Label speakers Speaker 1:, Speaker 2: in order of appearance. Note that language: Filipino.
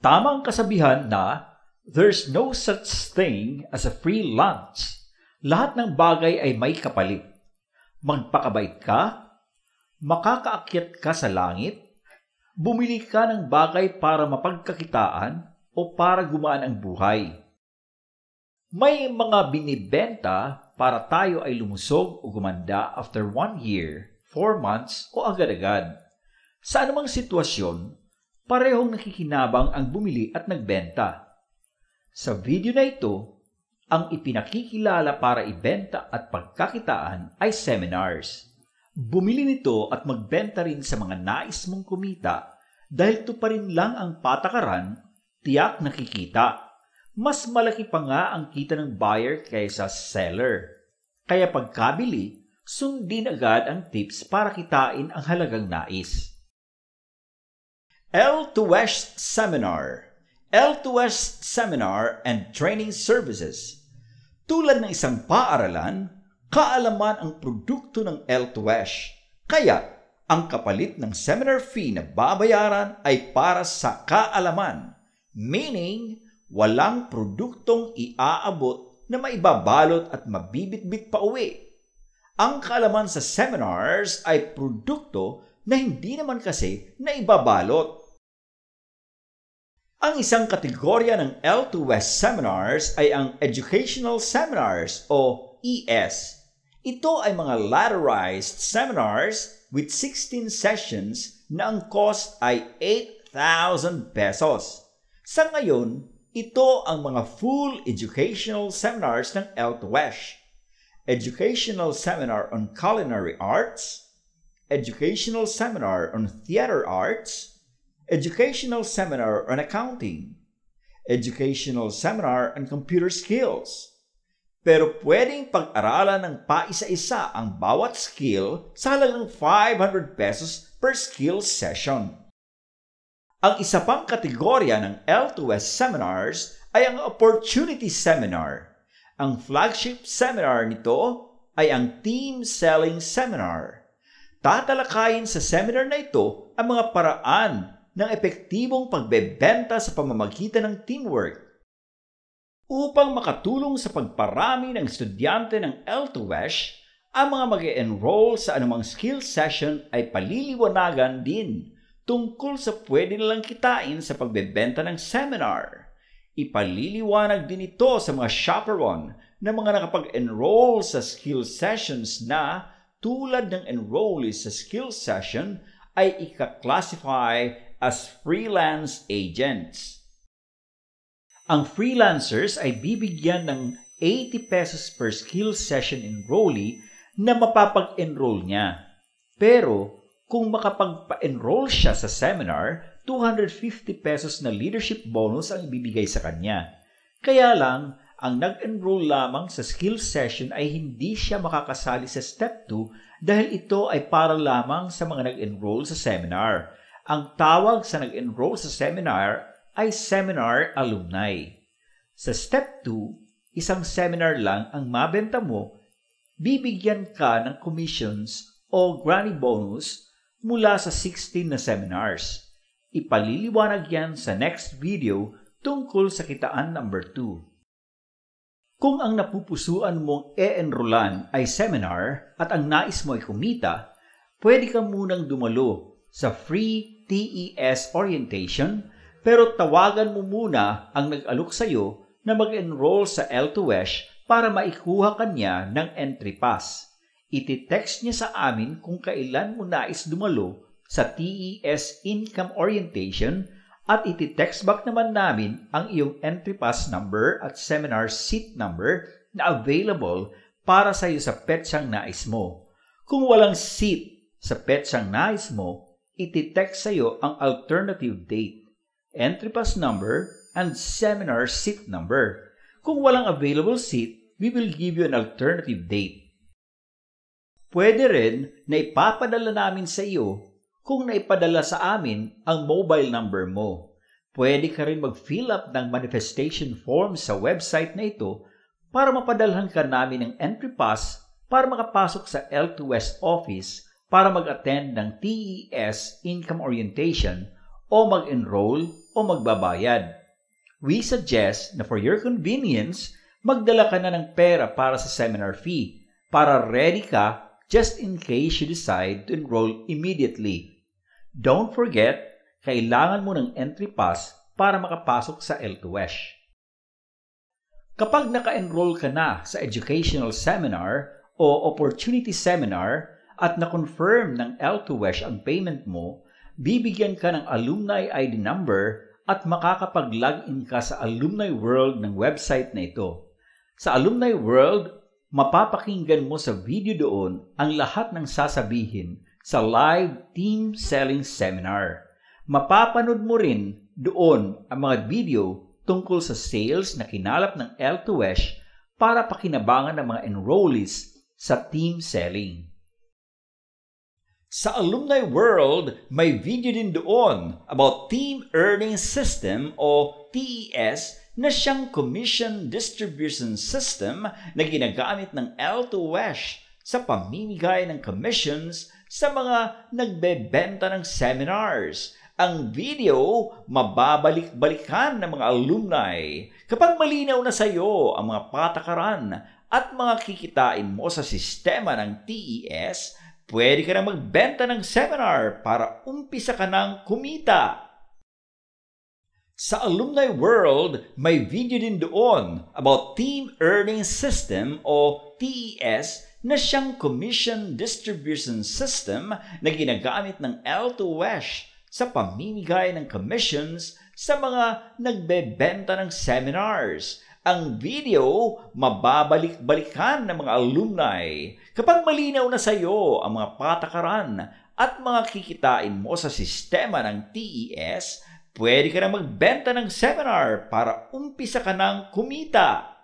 Speaker 1: Tamang kasabihan na there's no such thing as a free lunch. Lahat ng bagay ay may kapalit. Magpakabait ka, makakaakyat ka sa langit, bumili ka ng bagay para mapagkakitaan o para gumaan ang buhay. May mga binibenta para tayo ay lumusog o gumanda after 1 year, 4 months o agad-agad. Sa anumang sitwasyon, parehong nakikinabang ang bumili at nagbenta. Sa video na ito, ang ipinakikilala para ibenta at pagkakitaan ay seminars. Bumili nito at magbenta rin sa mga nais mong kumita dahil ito pa rin lang ang patakaran, tiyak nakikita. Mas malaki pa nga ang kita ng buyer kaysa seller. Kaya pagkabili, sundin agad ang tips para kitain ang halagang nais. L2S Seminar, L2S Seminar and Training Services. Tulad ng isang paaralan, kaalaman ang produkto ng L2S. Kaya, ang kapalit ng seminar fee na babayaran ay para sa kaalaman. Meaning, walang produktong iaabot na maibabalot at mabibitbit pa uwi. Ang kaalaman sa seminars ay produkto na hindi naman kasi naibabalot. Ang isang kategorya ng L2S seminars ay ang Educational Seminars o ES. Ito ay mga ladderized seminars with 16 sessions na ang cost ay 8,000 pesos. Sa ngayon, ito ang mga full educational seminars ng L2S. Educational Seminar on Culinary Arts, Educational Seminar on Theater Arts, Educational Seminar on Accounting, Educational Seminar on Computer Skills. Pero pwedeng pag-aralan ng paisa-isa ang bawat skill sa halagang 500 pesos per skill session. Ang isa pang kategorya ng L2S seminars ay ang Opportunity Seminar. Ang flagship seminar nito ay ang Team Selling Seminar. Tatalakayin sa seminar na ito ang mga paraan ng epektibong pagbebenta sa pamamagitan ng teamwork. Upang makatulong sa pagparami ng estudyante ng L2S, ang mga mag-e-enroll sa anumang skill session ay paliliwanagan din tungkol sa pwede nilang kitain sa pagbebenta ng seminar. Ipaliliwanag din ito sa mga chaperone na mga nakapag-enroll sa skill sessions na tulad ng enrollees sa skill session ay ika-classify as freelance agents. Ang freelancers ay bibigyan ng 80 pesos per skill session enrollee na mapapag-enroll niya. Pero kung makapagpa-enroll siya sa seminar, 250 pesos na leadership bonus ang ibibigay sa kanya. Kaya lang, ang nag-enroll lamang sa skill session ay hindi siya makakasali sa Step 2 dahil ito ay para lamang sa mga nag-enroll sa seminar. Ang tawag sa nag-enroll sa seminar ay seminar alumni. Sa Step 2, isang seminar lang ang mabenta mo, bibigyan ka ng commissions o granny bonus mula sa 16 na seminars. Ipaliliwanag yan sa next video tungkol sa kitaan number 2. Kung ang napupusuan mong e-enrollan ay seminar at ang nais mo ay kumita, pwede ka munang dumalo sa free TES orientation pero tawagan mo muna ang nag-alok sa iyo na mag-enroll sa L2S para maikuha kanya ng entry pass. Iti-text niya sa amin kung kailan mo nais dumalo sa TES Income Orientation at iti-text back naman namin ang iyong entry pass number at seminar seat number na available para sa iyo sa petsang nais mo. Kung walang seat sa petsang nais mo, iti-text sa iyo ang alternative date, entry pass number, and seminar seat number. Kung walang available seat, we will give you an alternative date. Pwede rin na ipapadala namin sa iyo kung naipadala sa amin ang mobile number mo. Pwede ka rin mag-fill up ng manifestation form sa website na ito para mapadalhan ka namin ng entry pass para makapasok sa L2S office para mag-attend ng TES Income Orientation o mag-enroll o o magbabayad. We suggest na for your convenience, magdala ka na ng pera para sa seminar fee para ready ka just in case you decide to enroll immediately. Don't forget, kailangan mo ng entry pass para makapasok sa L2WESH. Kapag naka-enroll ka na sa educational seminar o opportunity seminar at na-confirm ng L2WESH ang payment mo, bibigyan ka ng alumni ID number at makakapag-login ka sa Alumni World ng website na ito. Sa Alumni World, mapapakinggan mo sa video doon ang lahat ng sasabihin sa live team selling seminar. Mapapanood mo rin doon ang mga video tungkol sa sales na kinalap ng L2WESH para pakinabangan ng mga enrollees sa team selling. Sa Alumni World, may video din doon about Team Earning System o TES na siyang Commission Distribution System na ginagamit ng L2WESH sa pamimigay ng commissions sa mga nagbebenta ng seminars. Ang video, mababalik-balikan ng mga alumni kapag malinaw na sa iyo ang mga patakaran at mga kikitain mo sa sistema ng TES. Pwede ka na magbenta ng seminar para umpisa ka ng kumita. Sa Alumni World, may video din doon about Team Earning System o TES na siyang Commission Distribution System na ginagamit ng L2WESH sa pamimigay ng commissions sa mga nagbebenta ng seminars. Ang video, mababalik-balikan ng mga alumni kapag malinaw na sa iyo ang mga patakaran at mga kikitain mo sa sistema ng TES. Pwede ka na magbenta ng seminar para umpisa ka ng kumita.